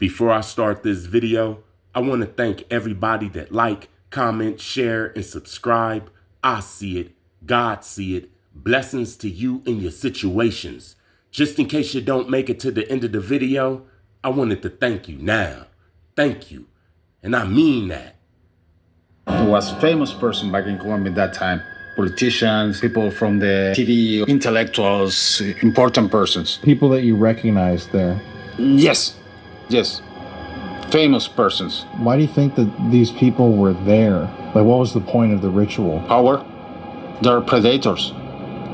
Before I start this video, I want to thank everybody that like, comment, share, and subscribe. I see it. God see it. Blessings to you in your situations. Just in case you don't make it to the end of the video, I wanted to thank you now. Thank you. And I mean that. There was a famous person back in Colombia at that time. Politicians, people from the TV, intellectuals, important persons. People that you recognize there. Yes. Famous persons. Why do you think that these people were there? Like, what was the point of the ritual? Power. They're predators.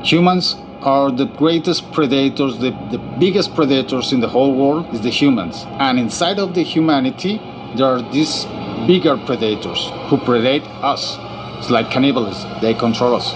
Humans are the greatest predators, the biggest predators in the whole world is the humans. And inside of the humanity, there are these bigger predators who predate us. It's like cannibalism. They control us.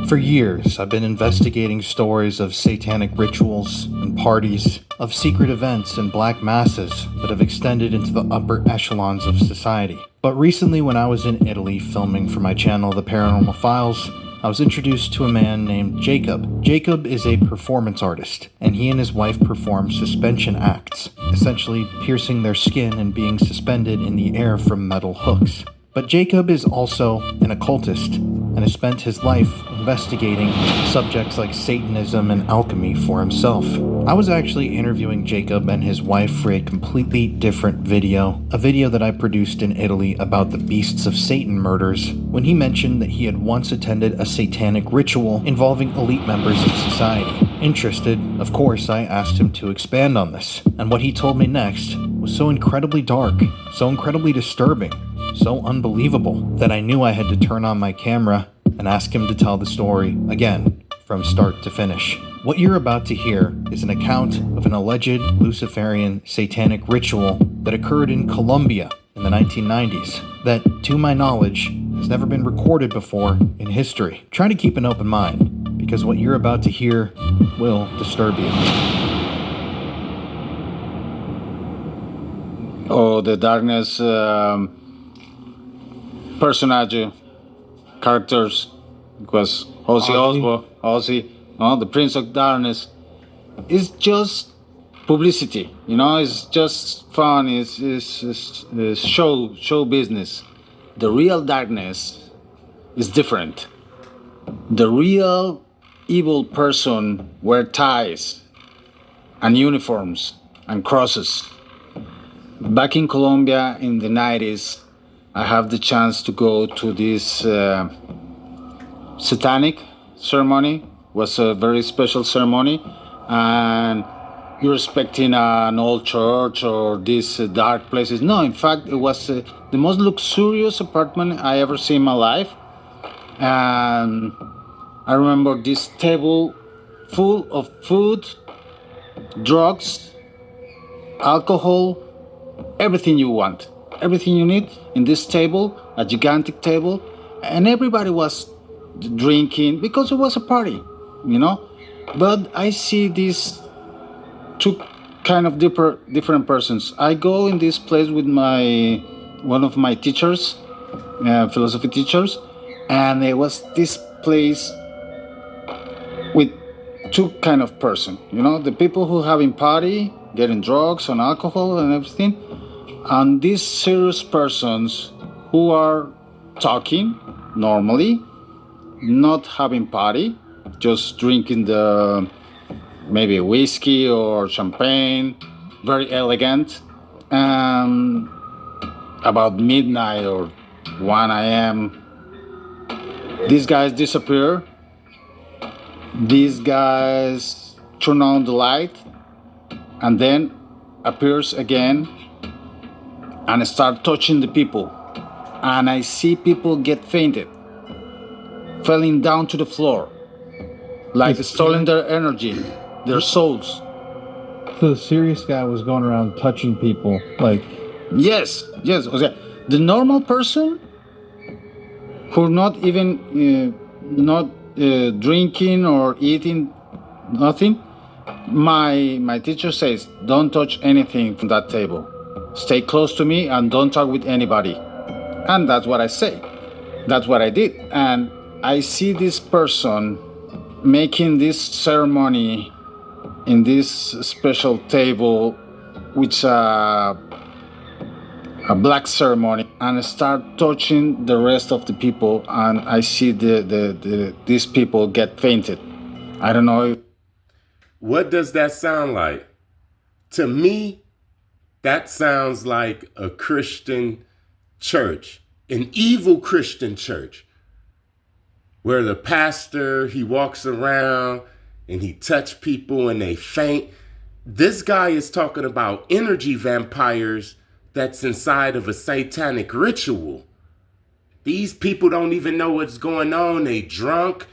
For years, I've been investigating stories of satanic rituals and parties, of secret events and black masses that have extended into the upper echelons of society. But recently, when I was in Italy filming for my channel, The Paranormal Files, I was introduced to a man named Jacob. Jacob is a performance artist, and he and his wife perform suspension acts, essentially piercing their skin and being suspended in the air from metal hooks. But Jacob is also an occultist, and has spent his life investigating subjects like Satanism and alchemy for himself. I was actually interviewing Jacob and his wife for a completely different video, a video that I produced in Italy about the Beasts of Satan murders, when he mentioned that he had once attended a satanic ritual involving elite members of society. Interested, of course, I asked him to expand on this, and what he told me next was so incredibly dark, so incredibly disturbing, so unbelievable that I knew I had to turn on my camera and ask him to tell the story again, from start to finish. What you're about to hear is an account of an alleged Luciferian satanic ritual that occurred in Colombia in the 1990s that, to my knowledge, has never been recorded before in history. Try to keep an open mind, because what you're about to hear will disturb you. Oh, the darkness personage, characters, because Ozzy, the Prince of Darkness, is just publicity, it's just fun, it's show business. The real darkness is different. The real evil person wear ties and uniforms and crosses. Back in Colombia in the 90s, I have the chance to go to this satanic ceremony. It was a very special ceremony, and you're expecting an old church or these dark places. No, in fact, it was the most luxurious apartment I ever seen in my life. And I remember this table full of food, drugs, alcohol, everything you want. Everything you need in this table, a gigantic table, and everybody was drinking because it was a party, But I see these two kind of different persons. I go in this place with one of my teachers, philosophy teachers, and it was this place with two kind of person, the people who having party, getting drugs and alcohol and everything, and these serious persons who are talking normally, not having party, just drinking maybe whiskey or champagne, very elegant. About midnight or 1 a.m., these guys disappear. These guys turn on the light and then appears again and start touching the people. And I see people get fainted, falling down to the floor, like stealing their energy, their souls. So the serious guy was going around touching people, like... Yes. Okay. The normal person who not even drinking or eating nothing, my teacher says, don't touch anything from that table. Stay close to me and don't talk with anybody. And that's what I say. That's what I did. And I see this person making this ceremony in this special table with a black ceremony and start touching the rest of the people, and I see these people get fainted. I don't know. What does that sound like? To me, that sounds like a Christian church, an evil Christian church, where the pastor, he walks around and he touch people and they faint. This guy is talking about energy vampires that's inside of a satanic ritual. These people don't even know what's going on. They drunk,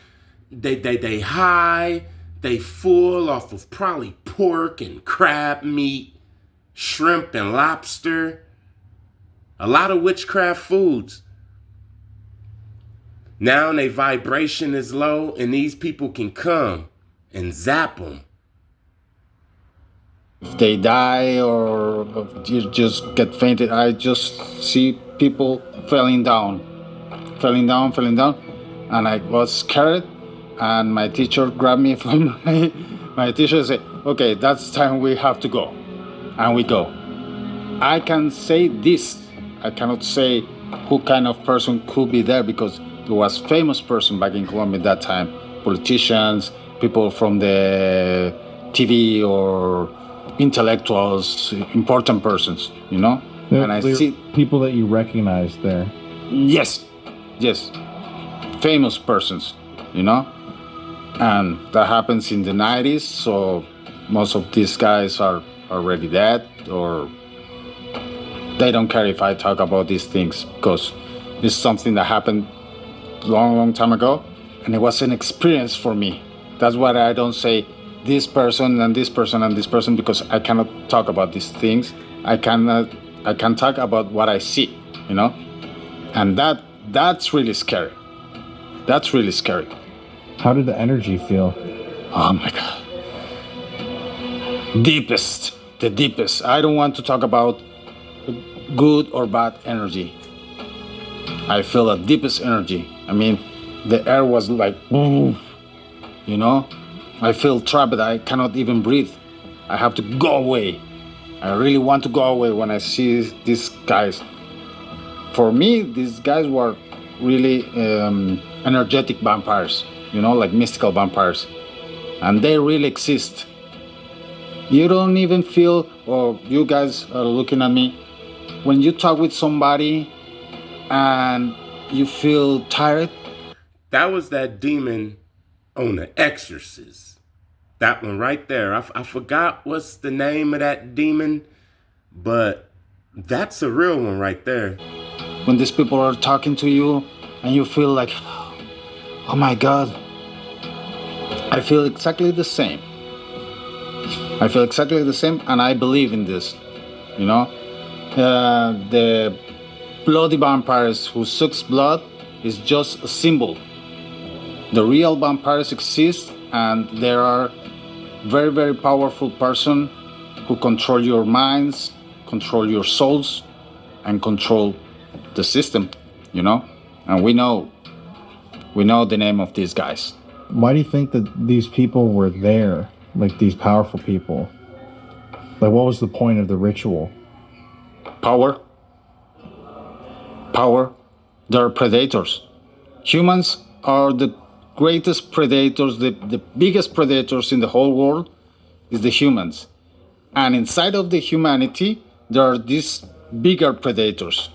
they high, they full off of probably pork and crab meat, shrimp and lobster, a lot of witchcraft foods. Now their vibration is low and these people can come and zap them. If they die or you just get fainted, I just see people falling down. And I was scared, and my teacher grabbed me from my teacher and said, okay, that's time we have to go. And we go. I can say this. I cannot say who kind of person could be there, because there was famous person back in Colombia at that time, politicians, people from the TV or intellectuals, important persons, you know? And I see people that you recognize there. Yes, famous persons, you know? And that happens in the 90s, so most of these guys are already dead, or they don't care if I talk about these things, because it's something that happened long time ago, and it was an experience for me. That's why I don't say this person and this person and this person, because I cannot talk about these things. I can talk about what I see, you know? And that's really scary. That's really scary. How did the energy feel? Oh my God. The deepest. I don't want to talk about good or bad energy. I feel the deepest energy. I mean, the air was like, boom, you know? I feel trapped. I cannot even breathe. I have to go away. I really want to go away when I see these guys. For me, these guys were really energetic vampires, you know, like mystical vampires. And they really exist. You don't even feel, or you guys are looking at me, when you talk with somebody and you feel tired. That was that demon on The Exorcist. That one right there. I forgot what's the name of that demon, but that's a real one right there. When these people are talking to you and you feel like, oh my God, I feel exactly the same. And I believe in this, you know? The bloody vampires who sucks blood is just a symbol. The real vampires exist, and there are very, very powerful person who control your minds, control your souls, and control the system, you know? And we know the name of these guys. Why do you think that these people were there, like these powerful people? Like, what was the point of the ritual? Power. They're predators. Humans are the greatest predators, the biggest predators in the whole world is the humans. And inside of the humanity, there are these bigger predators.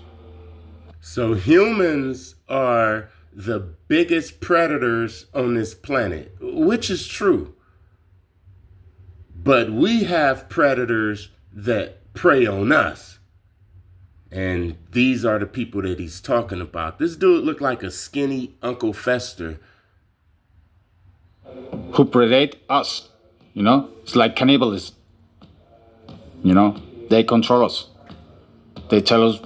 So humans are the biggest predators on this planet, which is true. But we have predators that prey on us. And these are the people that he's talking about. This dude looked like a skinny Uncle Fester. Who predate us, you know? It's like cannibalism. You know? They control us. They tell us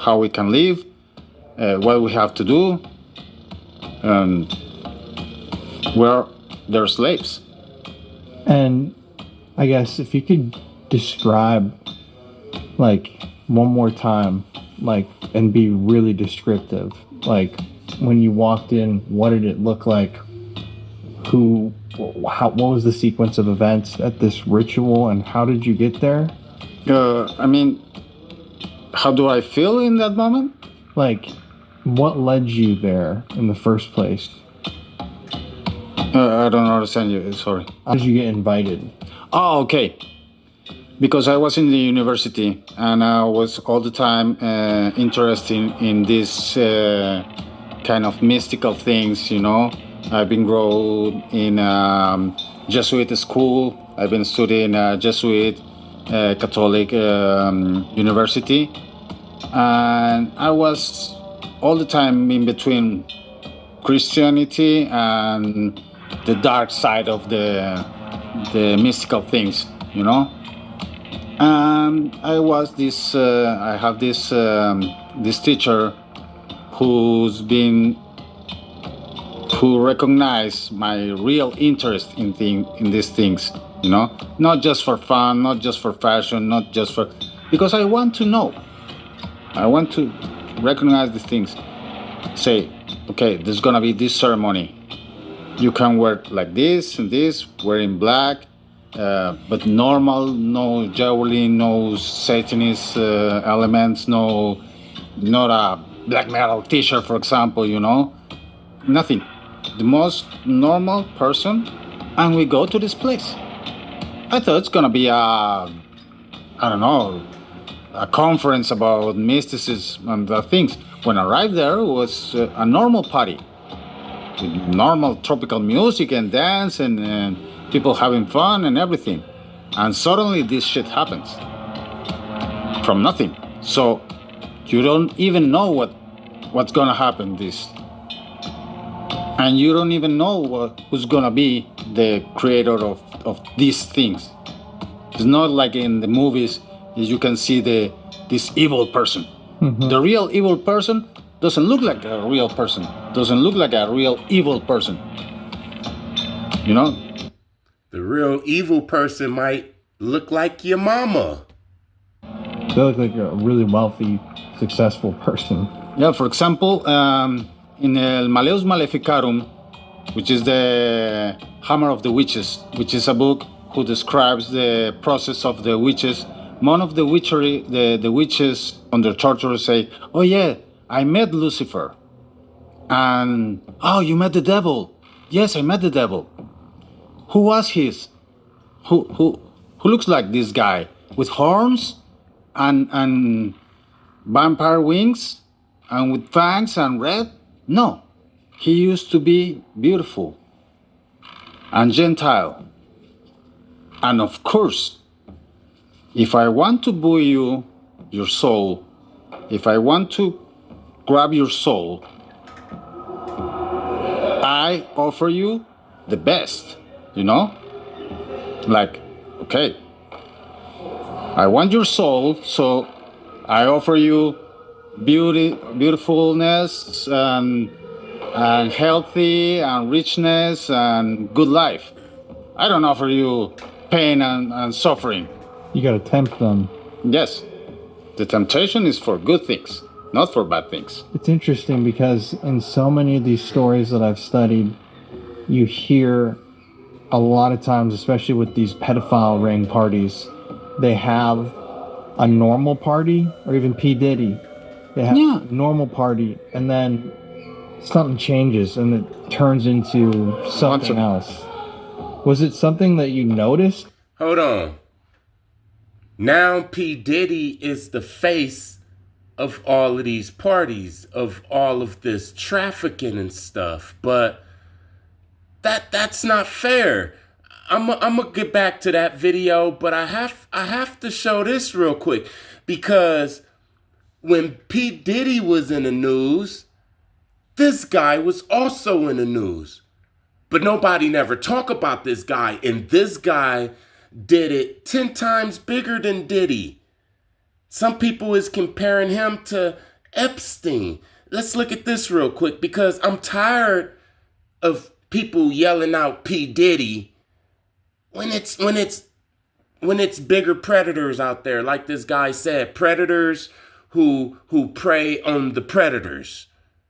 how we can live, what we have to do. We're their slaves. And I guess if you could describe, like, one more time, like, and be really descriptive, like, when you walked in, what did it look like? What was the sequence of events at this ritual, and how did you get there? I mean, how do I feel in that moment? Like, what led you there in the first place? I don't understand you, sorry. How did you get invited? Oh, okay. Because I was in the university and I was all the time interested in this kind of mystical things, you know. I've been grown in Jesuit school. I've been studying Jesuit Catholic university. And I was all the time in between Christianity and the dark side of the mystical things, you know. And I have this teacher who recognized my real interest in these things, you know, not just for fun, not just for fashion, not just for, because I want to know. I want to recognize these things. Say, okay, there's gonna be this ceremony. You can wear like this and this, wearing black, but normal, no jewelry, no Satanist elements, not a black metal T-shirt, for example, you know, nothing. The most normal person, and we go to this place. I thought it's gonna be I don't know, a conference about mysticism and the things. When I arrived there, it was a normal party with normal tropical music and dance and people having fun and everything. And suddenly this shit happens from nothing. So you don't even know what's gonna happen this. And you don't even know who's gonna be the creator of these things. It's not like in the movies, you can see this evil person. Mm-hmm. The real evil person doesn't look like a real person, doesn't look like a real evil person. You know? The real evil person might look like your mama. They look like a really wealthy, successful person. Yeah, for example, in El Maleus Maleficarum, which is the Hammer of the Witches, which is a book who describes the process of the witches. One of the witches under torture say, "Oh yeah, I met Lucifer." And, "Oh, you met the devil?" "Yes, I met the devil." "Who was his? Who looks like this guy with horns and vampire wings and with fangs and red?" "No, he used to be beautiful and Gentile. And of course, if I want to buy you your soul, if I want to grab your soul, I offer you the best, you know? Like, okay, I want your soul, so I offer you beautifulness and healthy and richness and good life. I don't offer you pain and suffering." You gotta tempt them. Yes, the temptation is for good things, not for bad things. It's interesting because in so many of these stories that I've studied, you hear a lot of times, especially with these pedophile ring parties, they have a normal party, or even P. Diddy. They have a normal party, and then something changes and it turns into something else. Was it something that you noticed? Hold on. Now P. Diddy is the face of all of these parties, of all of this trafficking and stuff, but that's not fair. I'm gonna get back to that video, but I have to show this real quick, because when P. Diddy was in the news, this guy was also in the news. But nobody never talk about this guy, and this guy did it 10 times bigger than Diddy. Some people is comparing him to Epstein. Let's look at this real quick, because I'm tired of people yelling out P. Diddy when it's bigger predators out there, like this guy said, predators who prey on the predators.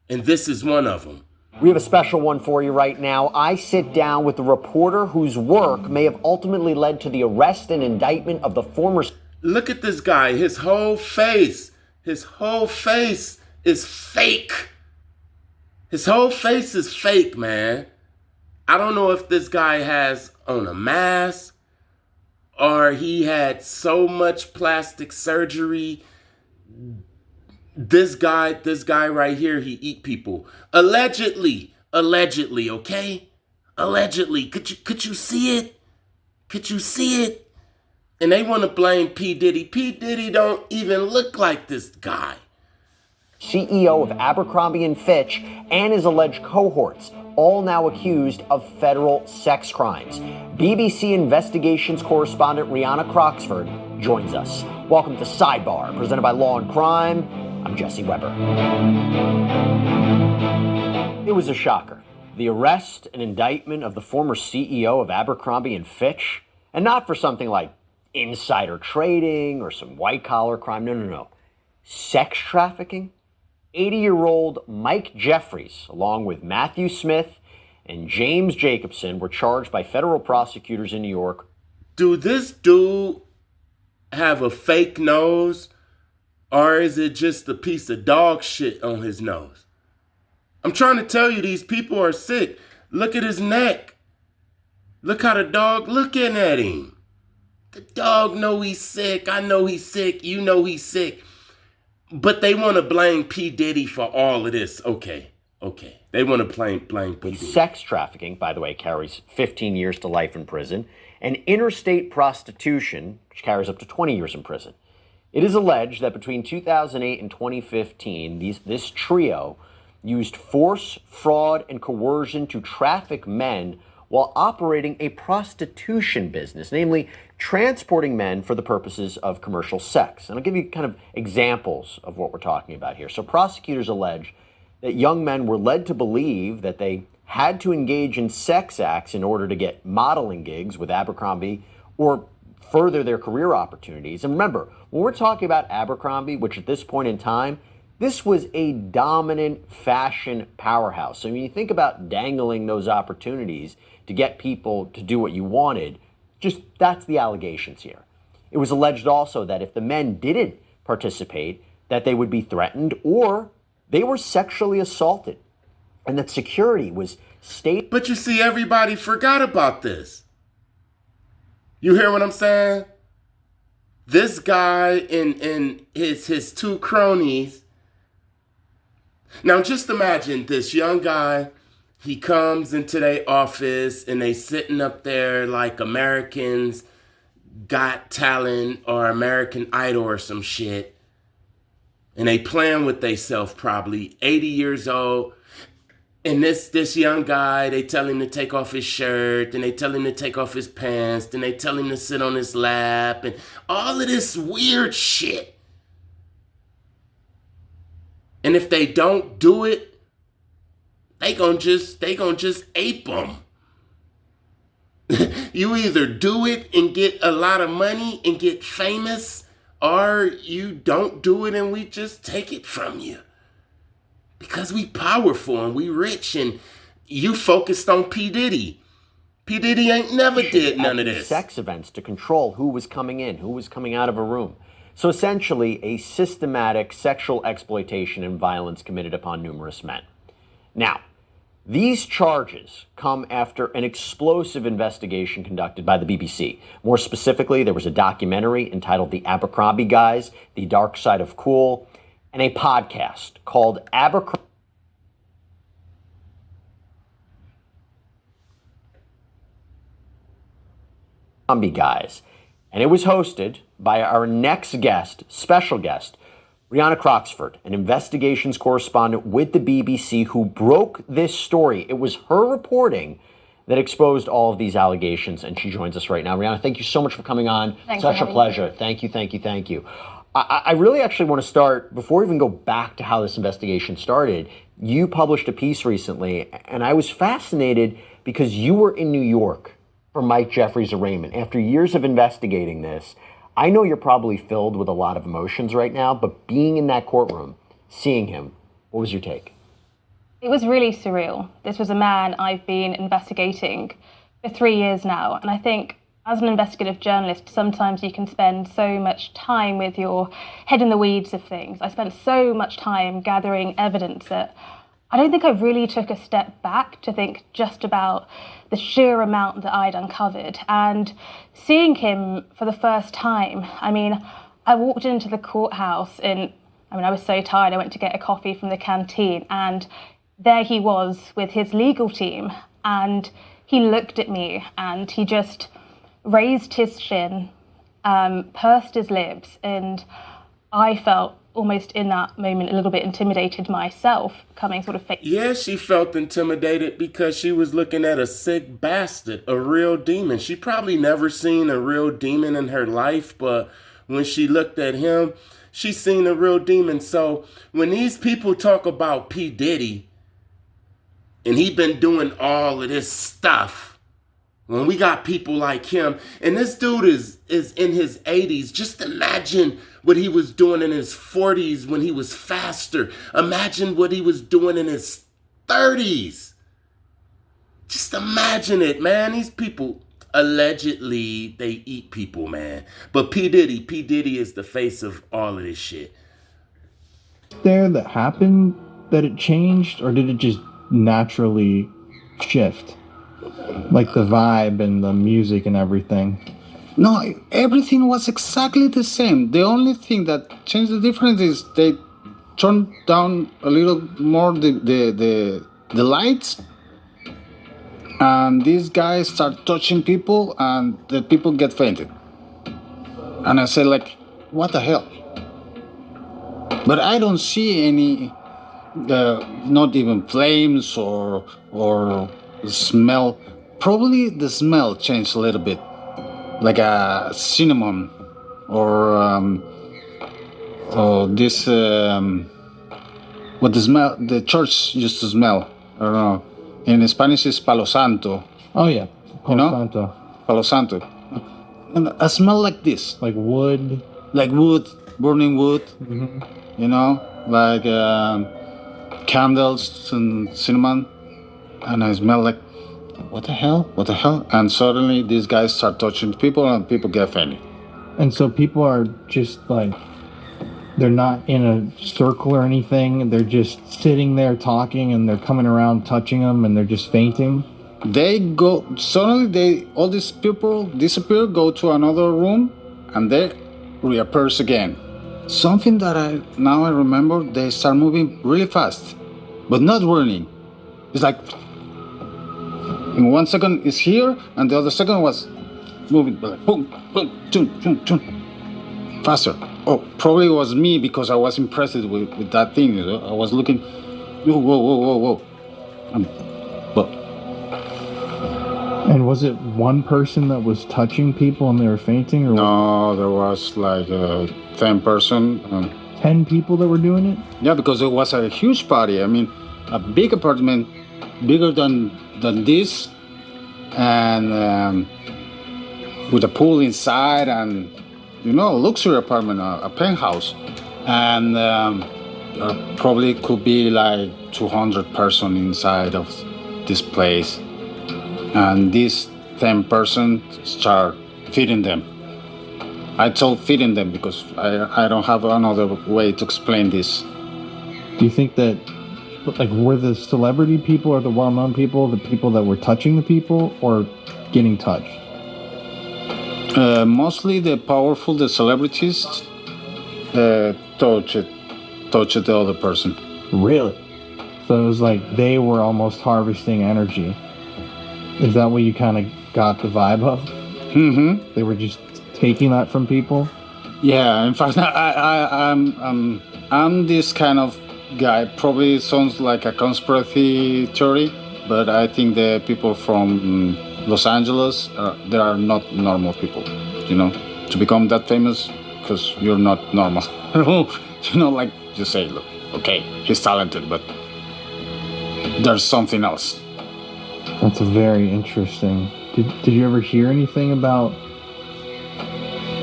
And this is one of them. We have a special one for you right now. I sit down with the reporter whose work may have ultimately led to the arrest and indictment of the former... Look at this guy. His whole face is fake. His whole face is fake, man. I don't know if this guy has on a mask or he had so much plastic surgery. This guy right here, he eat people. Allegedly, okay? Allegedly. Could you see it? Could you see it? And they want to blame P. Diddy. P. Diddy don't even look like this guy. CEO of Abercrombie and Fitch and his alleged cohorts, all now accused of federal sex crimes. BBC investigations correspondent Rihanna Croxford joins us. Welcome to Sidebar, presented by Law and Crime. I'm Jesse Weber. It was a shocker. The arrest and indictment of the former CEO of Abercrombie and Fitch, and not for something like insider trading or some white-collar crime. No. Sex trafficking? 80-year-old Mike Jeffries, along with Matthew Smith and James Jacobson, were charged by federal prosecutors in New York. Do this dude have a fake nose, or is it just a piece of dog shit on his nose? I'm trying to tell you, these people are sick. Look at his neck. Look how the dog looking at him. The dog know he's sick. I know he's sick. You know he's sick. But they want to blame P. Diddy for all of this. Okay. They want to blame P. Diddy. Sex trafficking, by the way, carries 15 years to life in prison, and interstate prostitution, which carries up to 20 years in prison. It is alleged that between 2008 and 2015, this trio used force, fraud, and coercion to traffic men while operating a prostitution business, namely transporting men for the purposes of commercial sex. And I'll give you kind of examples of what we're talking about here. So prosecutors allege that young men were led to believe that they had to engage in sex acts in order to get modeling gigs with Abercrombie or further their career opportunities. And remember, when we're talking about Abercrombie, which at this point in time, this was a dominant fashion powerhouse. So when you think about dangling those opportunities to get people to do what you wanted, just that's the allegations here. It was alleged also that if the men didn't participate, that they would be threatened or they were sexually assaulted, and that security was state. But you see, everybody forgot about this. You hear what I'm saying? This guy and his two cronies. Now just imagine this young guy. He comes into their office and they sitting up there like Americans Got Talent or American Idol or some shit. And they playing with theyself, probably 80 years old. And this young guy, they tell him to take off his shirt, and they tell him to take off his pants, and they tell him to sit on his lap, and all of this weird shit. And if they don't do it, they gonna just ape them. You either do it and get a lot of money and get famous, or you don't do it and we just take it from you. Because we powerful and we rich, and you focused on P. Diddy. P. Diddy ain't never did none of this. Sex events to control who was coming in, who was coming out of a room. So essentially a systematic sexual exploitation and violence committed upon numerous men. Now, these charges come after an explosive investigation conducted by the BBC. More specifically, there was a documentary entitled The Abercrombie Guys, The Dark Side of Cool, and a podcast called Abercrombie Guys. And it was hosted by our next guest, special guest, Rihanna Croxford, an investigations correspondent with the BBC who broke this story. It was her reporting that exposed all of these allegations, and she joins us right now. Rihanna, thank you so much for coming on. Thanks Such for a pleasure. Thank you. I really actually want to start, before we even go back to how this investigation started, you published a piece recently, and I was fascinated because you were in New York for Mike Jeffries' arraignment. After years of investigating this, I know you're probably filled with a lot of emotions right now, but being in that courtroom, seeing him, what was your take? It was really surreal. This was a man I've been investigating for 3 years now. And I think As an investigative journalist, sometimes you can spend so much time with your head in the weeds of things. I spent so much time gathering evidence that I don't think I really took a step back to think just about the sheer amount that I'd uncovered. And seeing him for the first time, I walked into the courthouse I was so tired, I went to get a coffee from the canteen, and there he was with his legal team, and he looked at me and he just raised his chin, pursed his lips, and I felt almost in that moment a little bit intimidated myself, coming sort of face. Yeah, she felt intimidated because she was looking at a sick bastard, a real demon. She probably never seen a real demon in her life, but when she looked at him, she seen a real demon. So when these people talk about P. Diddy, and he been doing all of this stuff, when we got people like him, and this dude is in his 80s, just imagine what he was doing in his 40s when he was faster. Imagine what he was doing in his 30s. Just imagine it, man. These people, allegedly, they eat people, man. But P. Diddy is the face of all of this shit. There that happened that it changed, or did it just naturally shift? Like the vibe and the music and everything. No, everything was exactly the same. The only thing that changed the difference is they turned down a little more the lights, and these guys start touching people, and the people get fainted. And I said, like, what the hell? But I don't see any, not even flames or smell. Probably the smell changed a little bit, like a cinnamon or this what the smell the church used to smell. I don't know. In Spanish it's Palo Santo. Oh yeah, Palo Santo. Palo Santo. And a smell like this, like wood, burning wood. Mm-hmm. Like candles and cinnamon, and I smell like, what the hell? And suddenly these guys start touching people and people get fainted. And so people are just like, they're not in a circle or anything. They're just sitting there talking, and they're coming around touching them, and they're just fainting. All these people disappear, go to another room, and they reappears again. Something that I remember, they start moving really fast, but not running. It's like, in 1 second it's here, and the other second was moving, like boom, boom, chun, chun, chun, faster. Oh, probably it was me because I was impressed with that thing. I was looking, whoa. But. And was it one person that was touching people and they were fainting? Or no, there was like 10 person. 10 people that were doing it? Yeah, because it was a huge party. I mean, a big apartment, bigger than this, and with a pool inside, and a luxury apartment, a penthouse, and there probably could be like 200 person inside of this place, and these 10 person start feeding them. I told feeding them because I don't have another way to explain this. Do you think that, like, were the celebrity people or the well-known people the people that were touching the people or getting touched? Mostly the celebrities touched the other person. Really? So it was like they were almost harvesting energy. Is that what you kind of got the vibe of? Mm-hmm. They were just taking that from people? Yeah, in fact, I'm this kind of guy. Probably sounds like a conspiracy theory, but I think the people from Los Angeles, they are not normal people, to become that famous, because you're not normal. Like you say, look, okay, he's talented, but there's something else. That's very interesting. Did you ever hear anything about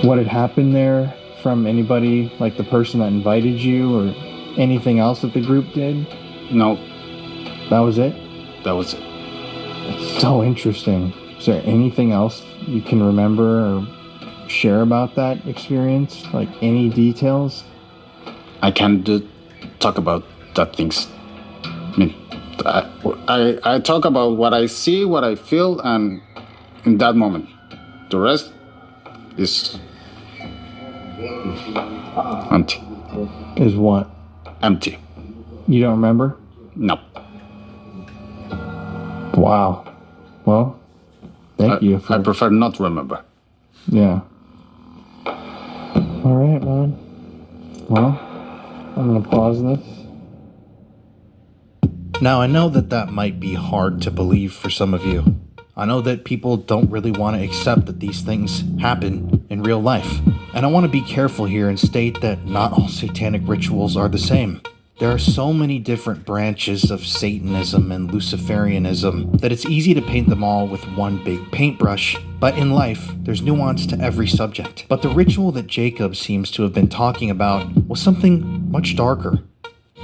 what had happened there from anybody, like the person that invited you, or anything else that the group did? No. That was it? That was it. It's so interesting. Is there anything else you can remember or share about that experience? Like any details? I can't talk about that things. I mean, I talk about what I see, what I feel, and in that moment. The rest is empty. Is what? Empty. You don't remember? No. Wow. Well, thank you. I prefer not to remember. Yeah. All right, man. Well, I'm going to pause this. Now, I know that might be hard to believe for some of you. I know that people don't really want to accept that these things happen in real life. And I want to be careful here and state that not all satanic rituals are the same. There are so many different branches of Satanism and Luciferianism that it's easy to paint them all with one big paintbrush. But in life, there's nuance to every subject. But the ritual that Jacob seems to have been talking about was something much darker.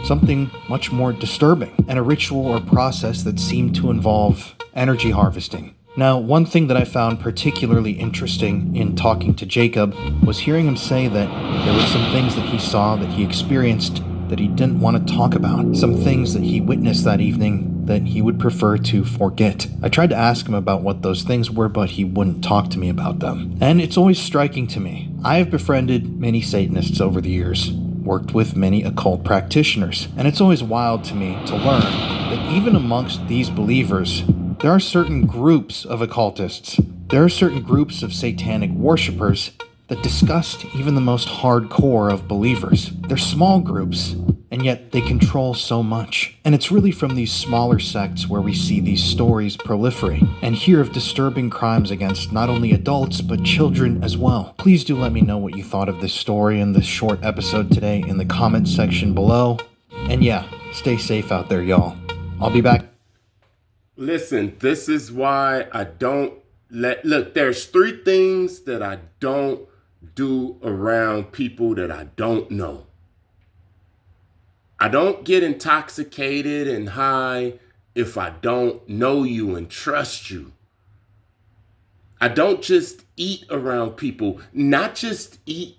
Something much more disturbing, and a ritual or process that seemed to involve energy harvesting. Now, one thing that I found particularly interesting in talking to Jacob was hearing him say that there were some things that he saw, that he experienced, that he didn't want to talk about. Some things that he witnessed that evening that he would prefer to forget. I tried to ask him about what those things were, but he wouldn't talk to me about them. And it's always striking to me. I have befriended many Satanists over the years, worked with many occult practitioners, and it's always wild to me to learn that even amongst these believers, there are certain groups of occultists, there are certain groups of satanic worshippers that disgust even the most hardcore of believers. They're small groups, and yet they control so much. And it's really from these smaller sects where we see these stories proliferate and hear of disturbing crimes against not only adults, but children as well. Please do let me know what you thought of this story and this short episode today in the comment section below. And yeah, stay safe out there, y'all. I'll be back. Listen, this is why I don't look, there's 3 things that I don't do around people that I don't know. I don't get intoxicated and high if I don't know you and trust you. I don't just eat around people, not just eat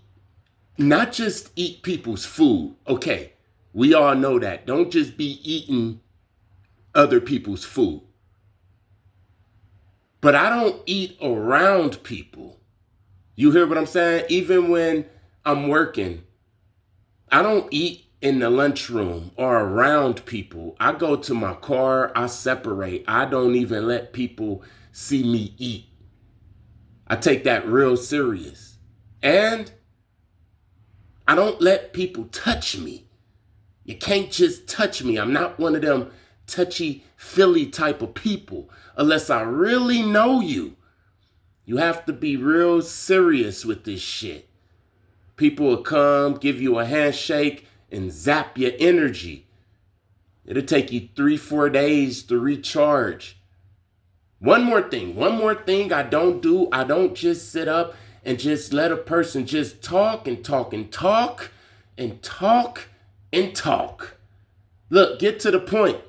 people's food. Okay, we all know that. Don't just be eating other people's food. But I don't eat around people. You hear what I'm saying? Even when I'm working, I don't eat in the lunchroom or around people. I go to my car, I separate. I don't even let people see me eat. I take that real serious. And I don't let people touch me. You can't just touch me. I'm not one of them touchy-feely type of people unless I really know you. You have to be real serious with this shit. People will come, give you a handshake, and zap your energy. It'll take you 3-4 days to recharge. One more thing I don't do. I don't just sit up and just let a person just talk and talk and talk and talk and talk. Look, get to the point.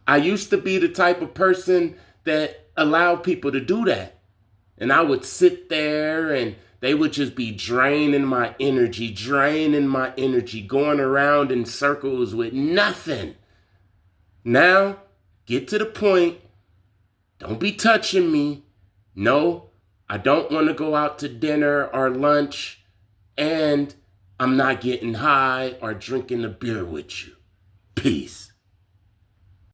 I used to be the type of person that allowed people to do that. And I would sit there and they would just be draining my energy, going around in circles with nothing. Now, get to the point. Don't be touching me. No, I don't want to go out to dinner or lunch, and I'm not getting high or drinking a beer with you. Peace.